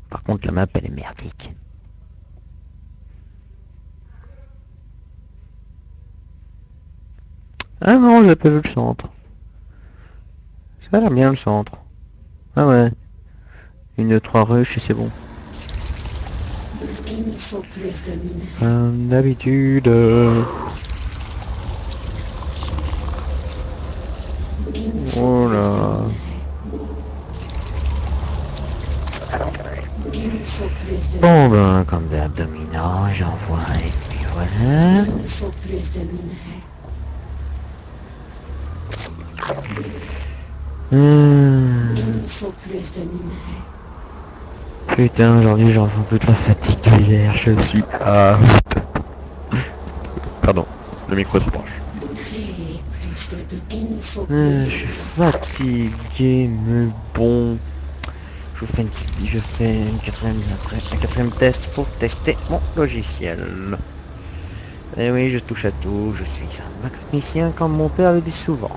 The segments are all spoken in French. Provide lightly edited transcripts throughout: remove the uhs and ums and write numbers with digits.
Par contre, la map, elle est merdique. Ah non, j'ai pas vu le centre. Ça a l'air bien le centre. Ah ouais. Une 3 rush et c'est bon. Il nous faut plus de minerais. Comme d'habitude. Il nous faut Oh plus de là. minerais. Il nous faut plus de Bon minerais. ben, comme des abdominaux, j'envoie et puis voilà. Il nous faut plus de minerais. Hum. Il nous faut plus de minerais. Putain, aujourd'hui j'en ressens toute la fatigue d'hier, je suis... Ah, pardon, le micro est trop proche. Créer plus de il nous faut plus Je de suis minerais. fatigué, mais bon... Je fais un quatrième test pour tester mon logiciel. Et oui, je touche à tout, je suis un macronicien comme mon père le dit souvent.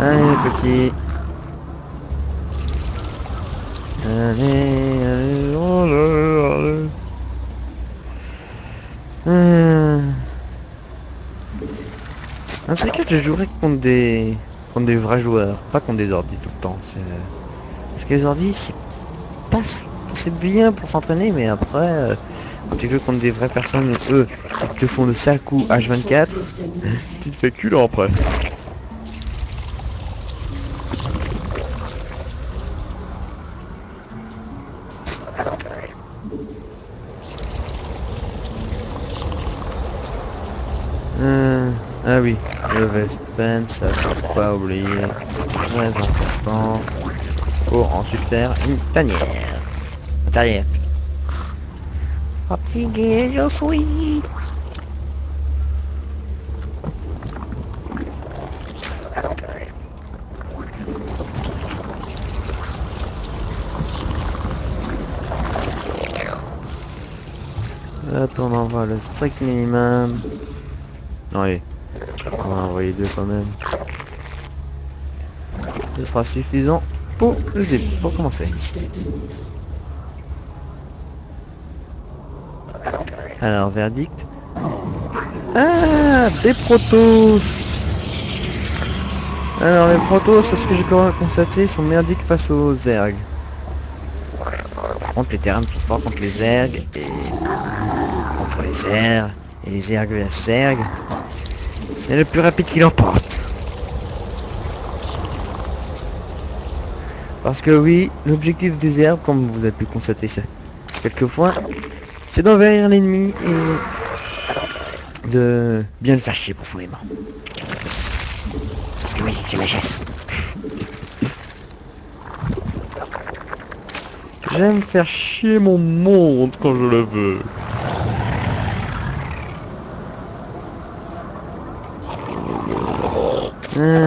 Allez petit. Allez, allez, allez. En tout cas, je jouerai contre des vrais joueurs, pas contre des ordis tout le temps. Parce que les ordis, pas... c'est bien pour s'entraîner, mais après, quand tu joues contre des vraies personnes, eux, ils te font de sales coups Il nous faut H24, plus de minerais. tu te fais culot après. Ah oui, le Vespen, ça faut pas oublier, très important. Pour ensuite faire une tanière. Une tanière. Fatigué, je suis. Hop, on envoie le strict minimum. Non, allez, on va envoyer deux quand même. Ce sera suffisant pour le début, pour commencer. Alors, verdict. Ah, des protos. Alors, les protos, c'est ce que j'ai pu constater, sont merdiques face aux zergs. Par contre, les terrains sont forts contre les zergs et contre les zergs. Et les zergs et la zerg. C'est le plus rapide qui l'emporte. Parce que oui, l'objectif des herbes, comme vous avez pu constater ça quelquefois, c'est d'envahir l'ennemi et de bien le faire chier profondément. Parce que oui, j'ai ma chasse. J'aime faire chier mon monde quand je le veux.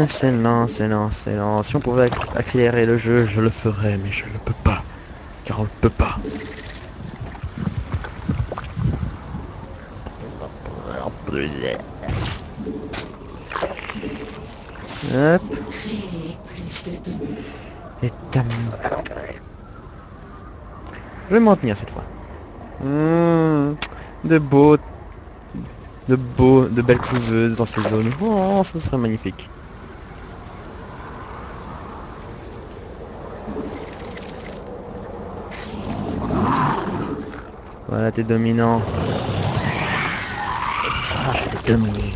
C'est lent, c'est lent, c'est lent. Si on pouvait accélérer le jeu, je le ferais, mais je ne peux pas. Car on ne peut pas. Hop. Créer plus de Et tam. Je vais m'en tenir cette fois. De beaux, de belles couveuses dans ces zones. Oh, ça serait magnifique. Voilà, t'es dominant. Et ce soir, je vais te dominer.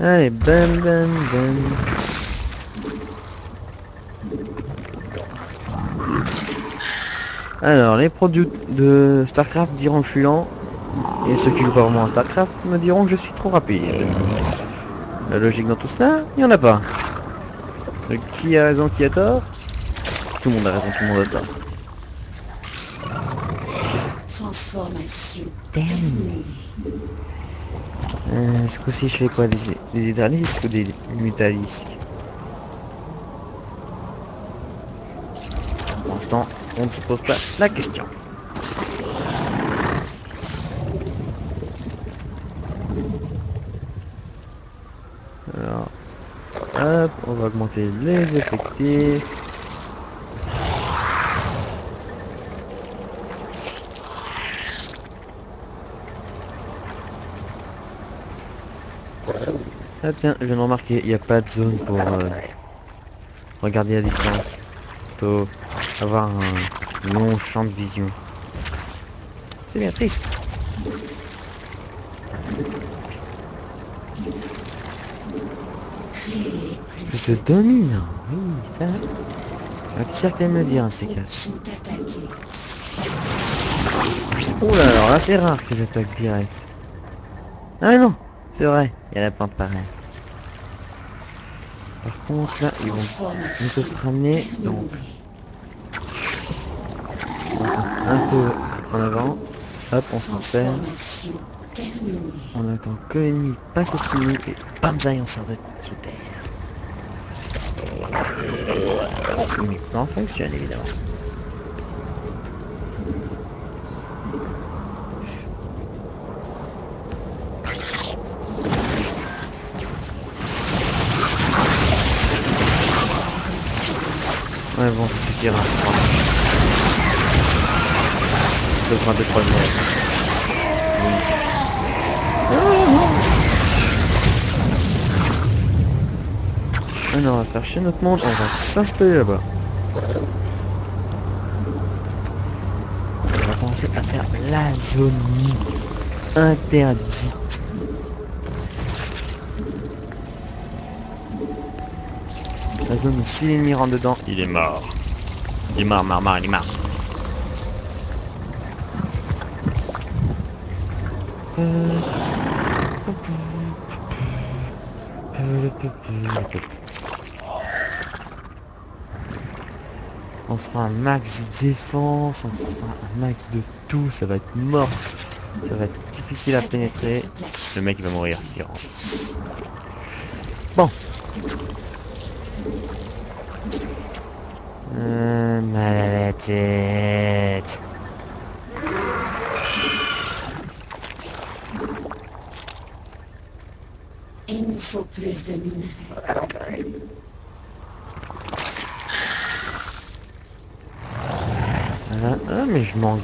Allez, bam, bam, bam. Alors, les produits de StarCraft diront que je suis lent. Et ceux qui jouent pas vraiment à StarCraft me diront que je suis trop rapide. La logique dans tout cela, il n'y en a pas. Qui a raison, qui a tort? Tout le monde a raison, tout le monde a tort. transformation. Damn. Ce coup-ci, je fais quoi? Des hydralisques ou des mutalisques? Pour l'instant, on ne se pose pas la question. Alors, hop, on va augmenter les effectifs. Ah tiens, je viens de remarquer, il n'y a pas de zone pour regarder à distance. Plutôt avoir un long champ de vision. C'est bien triste. Je te domine. Oui, ça. Un petit cercle à me le dire, un de ces cas. Sont attaqués. Oula, alors là c'est rare qu'ils attaquent direct. Ah mais non, c'est vrai, il y a la plante pareille. Par contre là, ils vont bientôt se ramener, donc on se met un peu en avant. Hop, on se rappelle. Transformation terminée. On attend que l'ennemi passe au-dessus de nous et bam, ça y est, on sort de sous terre. Si mes plans fonctionnent évidemment. Ouais bon, ça suffira. Ça fera 2-3 minutes. Alors on va faire chier notre monde, on va s'installer là-bas. On va commencer à faire la zone interdite. La zone où si l'ennemi rentre dedans, il est mort. Il est mort, il est mort. On fera un max de défense, on fera un max de tout, ça va être mort. Ça va être difficile à pénétrer. Le mec il va mourir s'il rentre. Bon. Mal à la tête. Il nous faut plus de minerais. Ah mais je manque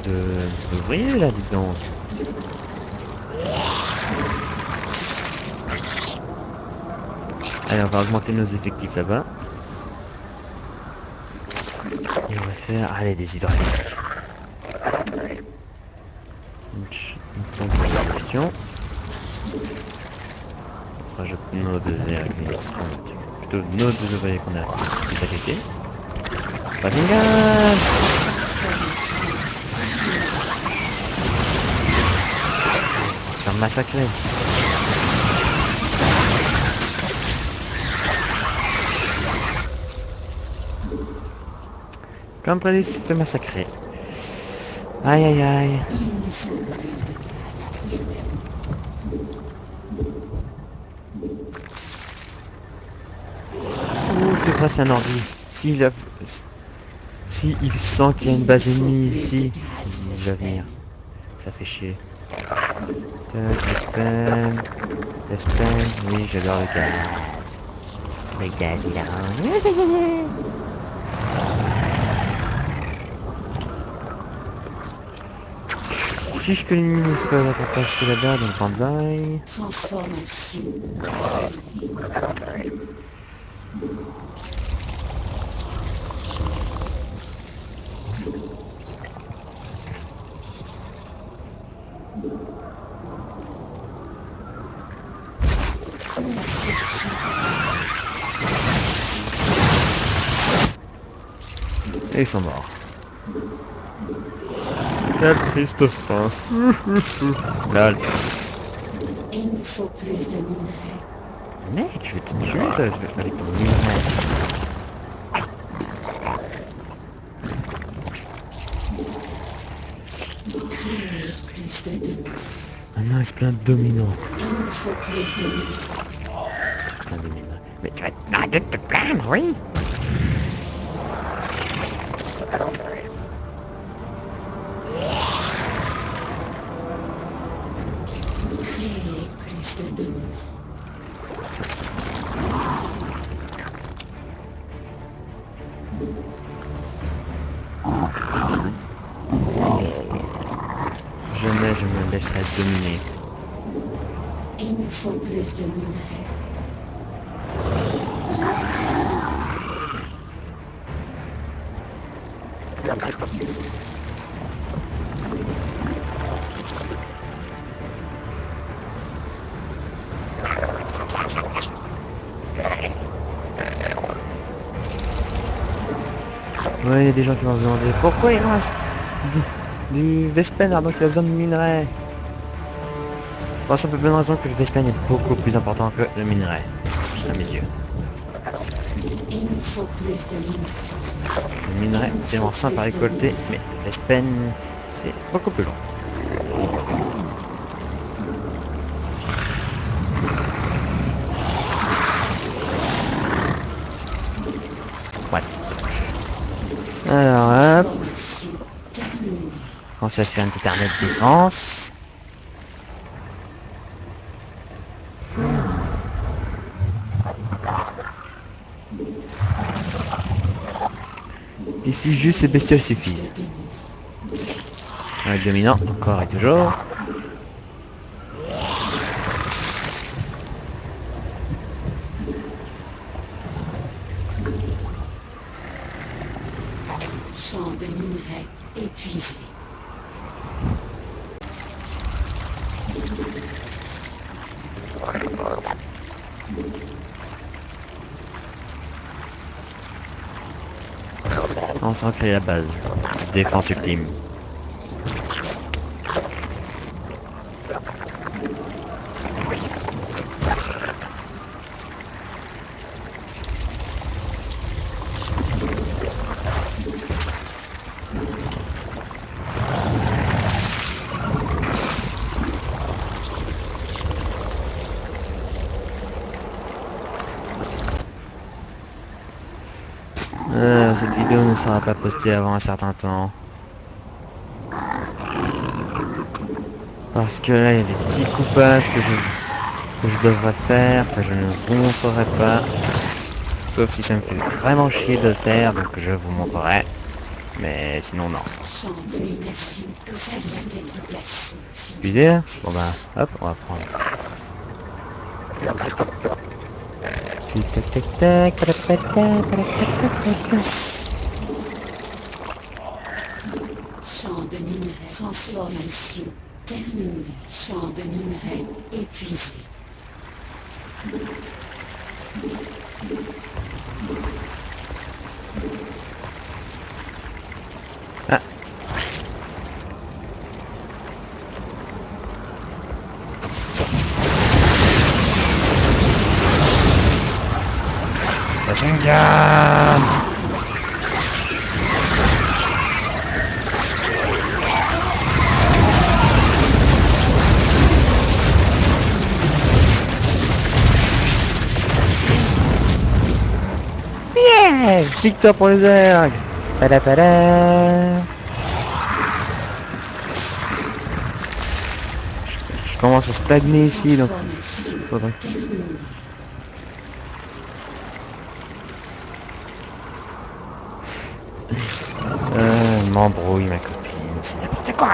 d'ouvriers là, dis donc. Allez, on va augmenter nos effectifs là-bas. Et on va se faire, allez, des hydrauliques. Une phase de révolution. On rajoute nos deux ouvriers, plutôt nos deux ouvriers qu'on a pu sacrifier. Bazinga! On se faire massacrer. Comme prévu, il se fait massacrer. Aïe aïe aïe. Oh, c'est presque un ordi. Si il sent qu'il y a une base ennemie ici, il va venir. Ça fait chier. Tac, le spam, oui, j'adore le gaz. Le gaz, il a... Chiche que l'ennemi ne se peut pas passer là-bas, donc banzai. Transformation. Et ils sont morts. Quel triste fin. Lol. Il nous faut plus de minerais. Mec, je vais te tuer avec ton minerai. Plus de dominants. Maintenant, il se plaint de dominant. Il nous faut plus de minerais. Plein de minerais. Mais tu vas arrêter de te plaindre, oui. Plus de dominants. je me laisserai dominer. Il nous faut plus de minerais. Ouais, il y a des gens qui vont se demander pourquoi il reste du Vespen alors qu'il a besoin de minerais. Pour la simple bonne raison que le Vespen est beaucoup plus important que le minerai, à mes yeux. Il nous faut plus de minerais. Le minerai est tellement simple à récolter, mais le Vespen c'est beaucoup plus long. Ouais. Alors hop, on se faire une petite armée de défense. Ici juste ces bestioles suffisent. Un dominant encore et toujours. Champ de minerais épuisé. On s'en crée la base. Défense ultime. Cette vidéo ne sera pas postée avant un certain temps. Parce que là il y a des petits coupages que je devrais faire, que je ne vous montrerai pas. Sauf si ça me fait vraiment chier de le faire, donc je vous montrerai. Mais sinon non. Champ de mutation, ça doit être placé. Excusez, bon bah hop, on va prendre. Tac tac tac, tac tac tac tac tac tac. Champ de minerais, transformation terminée. Champ de minerais épuisé. Ah. Rasengan! Yeah! Victoire pour les ergs! Pada. Je commence à stagner ici, donc faudrait. M'embrouille ma copine, c'est n'importe quoi!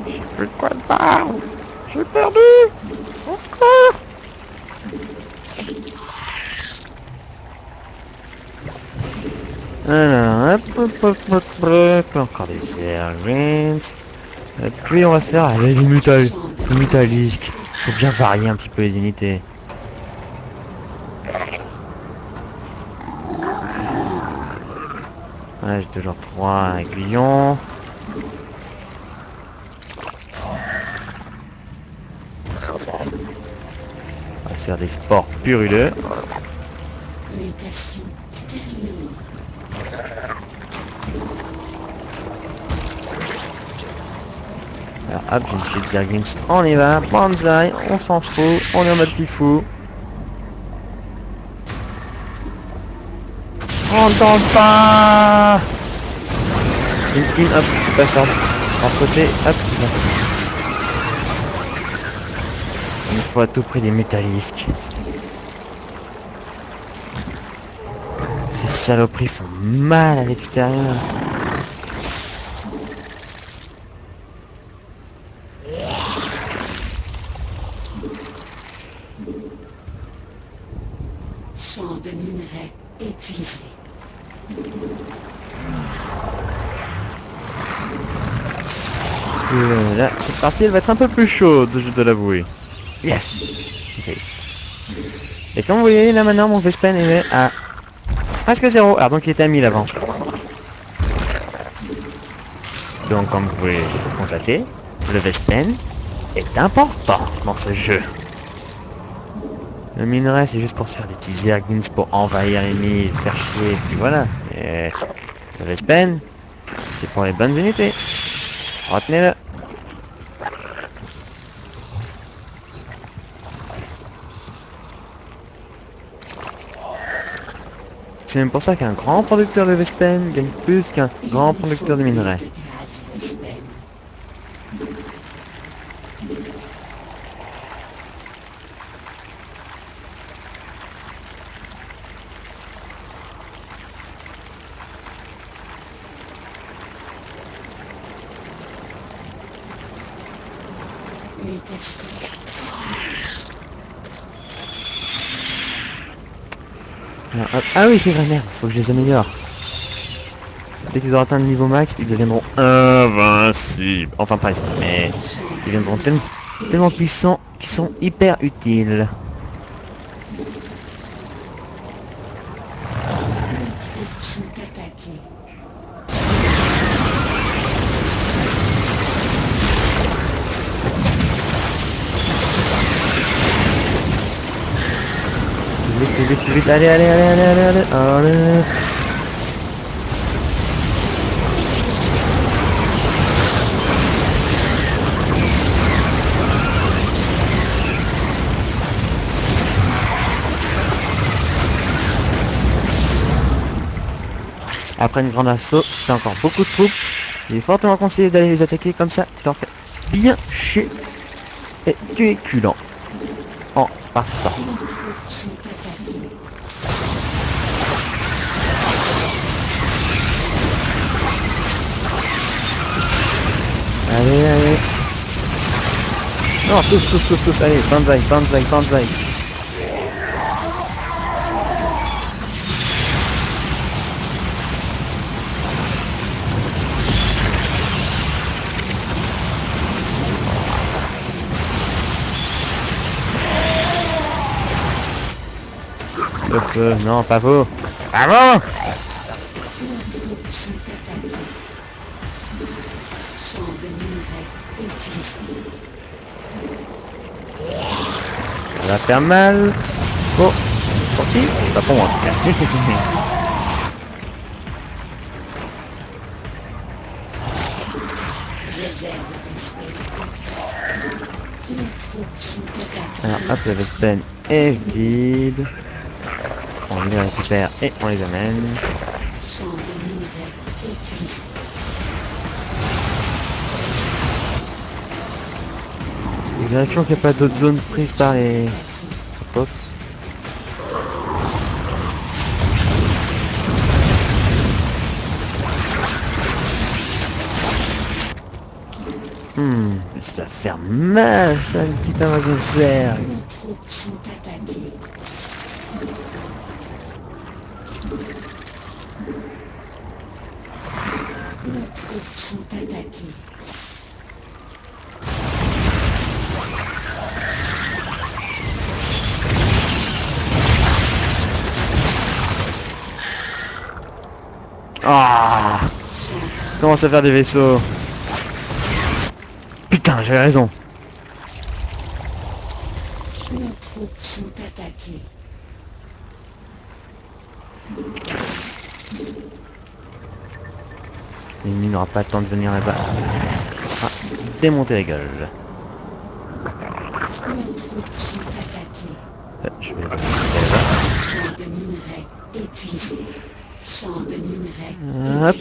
J'ai plus de quoi de parler! J'ai perdu! Encore! Alors, hop, encore des ergs. Et puis on va se faire des métallisques. Faut bien varier un petit peu les unités. Ouais, j'ai toujours 3 aiguillons. On va se faire des sports puruleux. Mutation terminée. Alors hop, j'ai une petite Zerglings, on y va, Banzai, on s'en fout, on est en mode fifou. On tente pas. Ultime, hop, passe par côté, hop. Il faut à tout prix des métallisques. Ces saloperies font mal à l'extérieur. Champ de minerai épuisé. Là, cette partie, elle va être un peu plus chaude, je dois l'avouer. Yes. Ok. Et comme vous voyez, là maintenant, mon Vespen il est à presque 0. Alors donc il était à 1000 avant. Donc comme vous pouvez le constater, le Vespen est important dans ce jeu. Le minerai, c'est juste pour se faire des petits zerglings, pour envahir l'ennemi, faire chier, et puis voilà. Et le Vespen, c'est pour les bonnes unités. Retenez-le. C'est même pour ça qu'un grand producteur de Vespen gagne plus qu'un grand producteur de minerai. Alors, hop. Ah oui, c'est vrai, merde, faut que je les améliore. Dès qu'ils auront atteint le niveau max, ils deviendront invincibles. Enfin presque, mais ils deviendront tellement puissants qu'ils sont hyper utiles. Plus vite, plus vite, allez, allez, allez, allez, allez, allez, allez. Après une grande assaut, si t'as encore beaucoup de troupes, il est fortement conseillé d'aller les attaquer comme ça, tu leur fais bien chier et tu es culant en passant. Allez, allez. Non, tous, allez, banzai, banzai, banzai. Le feu, non, pas vous. Pas vous. Ça va faire mal. Oh, sorti. Pas pour moi. Alors hop, le Vespen est vide. On les récupère et on les amène. Vérifions qu'il n'y a pas d'autres zones prises par les boss. Ça va faire mal ça, une petite invasion zerg. Ah, commence à faire des vaisseaux. Putain, j'avais raison. L'ennemi n'aura pas le temps de venir là-bas. Ah, démonter la gueule. Je vais là-bas. Hop.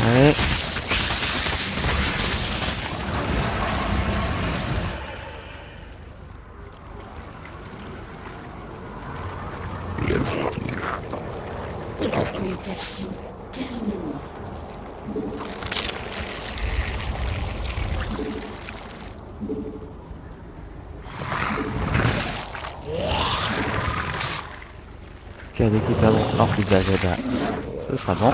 Allez. Mutation terminée. Quel équipement hors d'usage, eh ben, ce sera bon.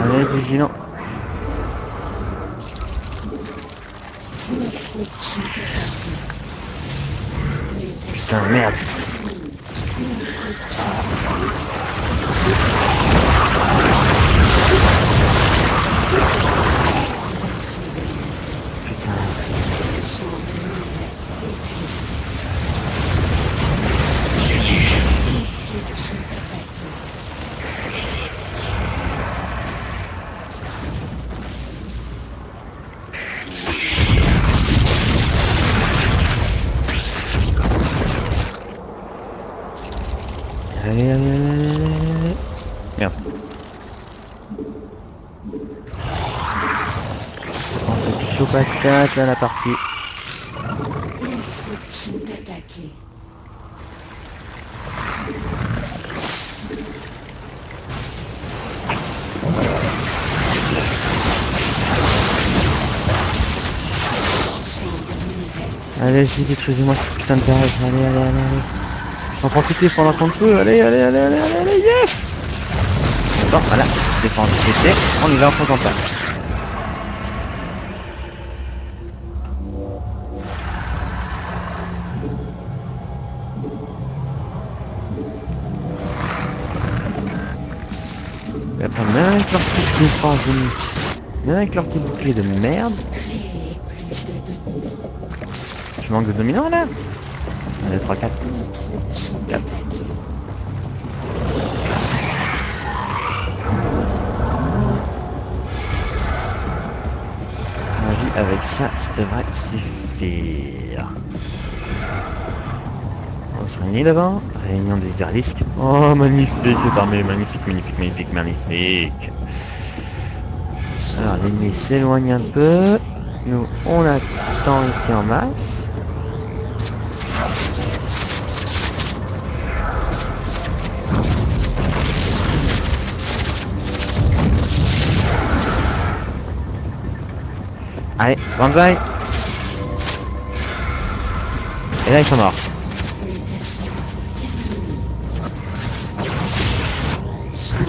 Allez, vigilant. Putain, merde. Allez, allez, allez, allez, allez. Merde. On fait chaud patate à la partie. Sont attaqués. Allez-y, détruisez-moi cette putain de base. Allez, allez, allez, allez. En profiter pendant qu'on peut. Allez, allez, allez, allez, allez, allez, yes. Bon, voilà. Défense PC. On y va en faisant pas. Et après, même avec leur petite défense de... Même avec leur petit bouclier de merde. Je manque de dominants là. Allez, 3, 4. 4. Vas-y, avec ça devrait suffire. On se réunit devant. Réunion des hyperlisques. Oh, magnifique cette armée. Magnifique, magnifique, magnifique, magnifique. Alors, l'ennemi s'éloigne un peu. Nous, on attend ici en masse. Allez, Banzai. Et là, ils sont morts.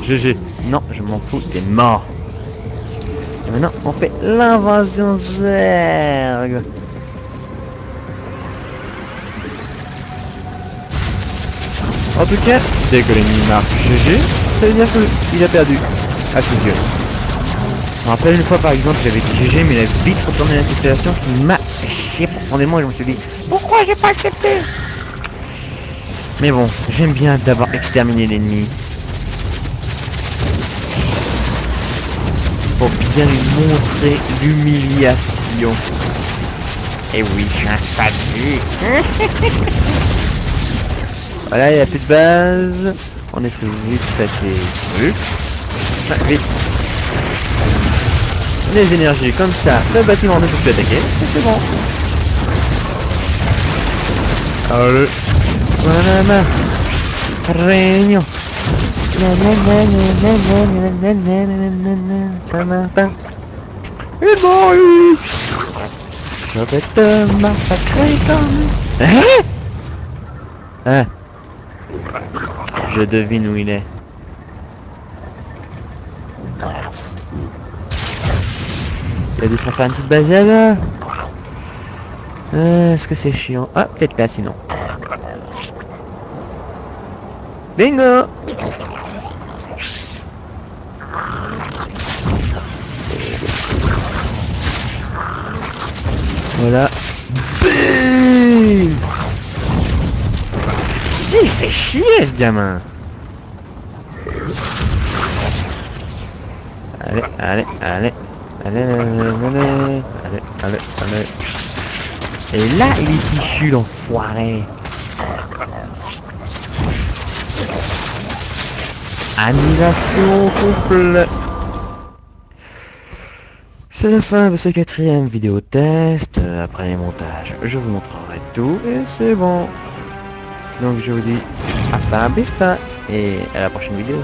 GG. Non, je m'en fous, t'es mort. Et maintenant, on fait l'invasion Zerg. En tout cas, dès que l'ennemi marque GG, ça veut dire qu'il a perdu à ses yeux. Je me rappelle une fois par exemple, j'avais dit GG, mais il a vite retourné la situation qui m'a fait chier profondément et je me suis dit pourquoi j'ai pas accepté. Mais bon, j'aime bien d'abord exterminer l'ennemi. Pour bien lui montrer l'humiliation. Et oui, j'ai un salut. Voilà, il n'y a plus de base. On est très vite passé. Vite. Les énergies comme ça, le bâtiment ne peut plus attaquer, c'est bon. Allez. Voilà, réunion. Saint-Martin. Et Maurice. Je vais te massacrer comme... Hein? Je devine où il est. Il a dû se faire une petite base là. Est-ce que c'est chiant? Ah, peut-être là sinon. Bingo! Voilà. Bim! Il fait chier ce gamin. Allez, allez, allez. Allez, allez, allez, allez, allez, allez. Et là, il est fichu l'enfoiré. Annulation complète. C'est la fin de ce 4e vidéo test. Après les montages, je vous montrerai tout et c'est bon. Donc je vous dis hasta la vista et à la prochaine vidéo.